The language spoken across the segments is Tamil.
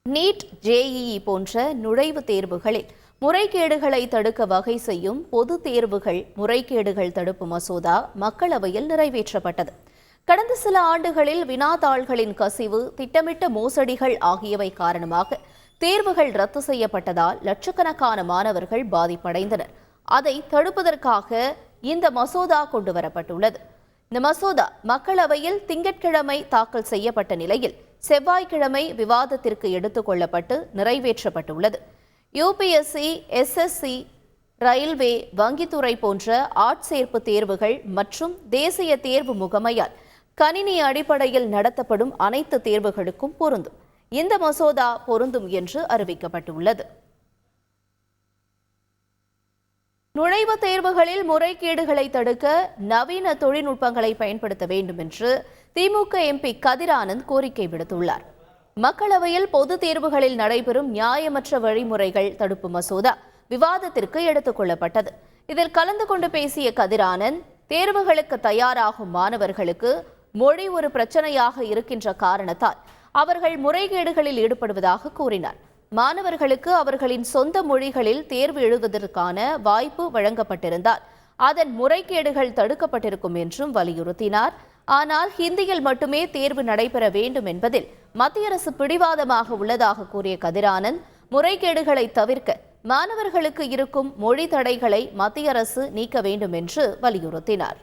நீட், ஜேஇஇ போன்ற நுழைவுத் தேர்வுகளில் முறைகேடுகளை தடுக்க வகை செய்யும் பொது தேர்வுகள் முறைகேடுகள் தடுப்பு மசோதா மக்களவையில் நிறைவேற்றப்பட்டது. கடந்த சில ஆண்டுகளில் வினாத்தாள்களின் கசிவு, திட்டமிட்ட மோசடிகள் ஆகியவை காரணமாக தேர்வுகள் ரத்து செய்யப்பட்டதால் லட்சக்கணக்கான மாணவர்கள் பாதிப்படைந்தனர். அதை தடுப்பதற்காக இந்த மசோதா கொண்டுவரப்பட்டுள்ளது. இந்த மசோதா மக்களவையில் திங்கட்கிழமை தாக்கல் செய்யப்பட்ட நிலையில் செவ்வாய்க்கிழமை விவாதத்திற்கு எடுத்துக் கொள்ளப்பட்டு நிறைவேற்றப்பட்டுள்ளது. யுபிஎஸ்சி, எஸ்எஸ்சி, ரயில்வே, வங்கித்துறை போன்ற ஆட்சேர்ப்பு தேர்வுகள் மற்றும் தேசிய தேர்வு முகமையால் கணினி அடிப்படையில் நடத்தப்படும் அனைத்து தேர்வுகளுக்கும் பொருந்தும். இந்த மசோதா பொருந்தும் என்று அறிவிக்கப்பட்டுள்ளது. நுழைவுத் தேர்வுகளில் முறைகேடுகளை தடுக்க நவீன தொழில்நுட்பங்களை பயன்படுத்த வேண்டும் என்று திமுக எம்பி கதிர் ஆனந்த் கோரிக்கை விடுத்துள்ளார். மக்களவையில் பொது தேர்வுகளில் நடைபெறும் நியாயமற்ற வழிமுறைகள் தடுப்பு மசோதா விவாதத்திற்கு எடுத்துக் கொள்ளப்பட்டது. இதில் கலந்து கொண்டு பேசிய கதிர் ஆனந்த், தேர்வுகளுக்கு தயாராகும் மாணவர்களுக்கு மொழி ஒரு பிரச்சனையாக இருக்கின்ற காரணத்தால் அவர்கள் முறைகேடுகளில் ஈடுபடுவதாக கூறினார். மாணவர்களுக்கு அவர்களின் சொந்த மொழிகளில் தேர்வு எழுதுவதற்கான வாய்ப்பு வழங்கப்பட்டிருந்தால் அதன் முறைகேடுகள் தடுக்கப்பட்டிருக்கும் என்றும் வலியுறுத்தினார். ஆனால் ஹிந்தியில் மட்டுமே தேர்வு நடைபெற வேண்டும் என்பதில் மத்திய அரசு பிடிவாதமாக உள்ளதாக கூறிய கதிர் ஆனந்த், முறைகேடுகளை தவிர்க்க மாணவர்களுக்கு இருக்கும் மொழி தடைகளை மத்திய அரசு நீக்க வேண்டும் என்று வலியுறுத்தினார்.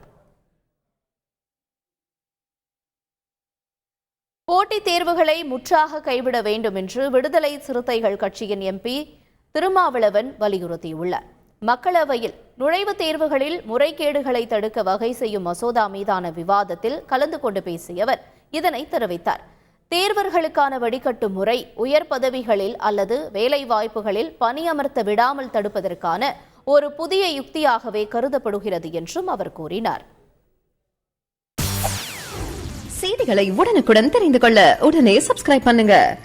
போட்டித் தேர்வுகளை முற்றாக கைவிட வேண்டும் என்று விடுதலை சிறுத்தைகள் கட்சியின் எம்பி திருமாவளவன் வலியுறுத்தியுள்ளார். மக்களவையில் நுழைவுத் தேர்வுகளில் முறைகேடுகளை தடுக்க வகை செய்யும் மசோதா மீதான விவாதத்தில் கலந்து கொண்டு பேசிய அவர் இதனை தெரிவித்தார். தேர்வர்களுக்கான வடிகட்டு முறை உயர் பதவிகளில் அல்லது வேலைவாய்ப்புகளில் பணியமர்த்த விடாமல் தடுப்பதற்கான ஒரு புதிய யுக்தியாகவே கருதப்படுகிறது என்றும் அவர் கூறினார். செய்திகளை உடனுக்குடன் தெரிந்து கொள்ள உடனே சப்ஸ்கிரைப் பண்ணுங்க.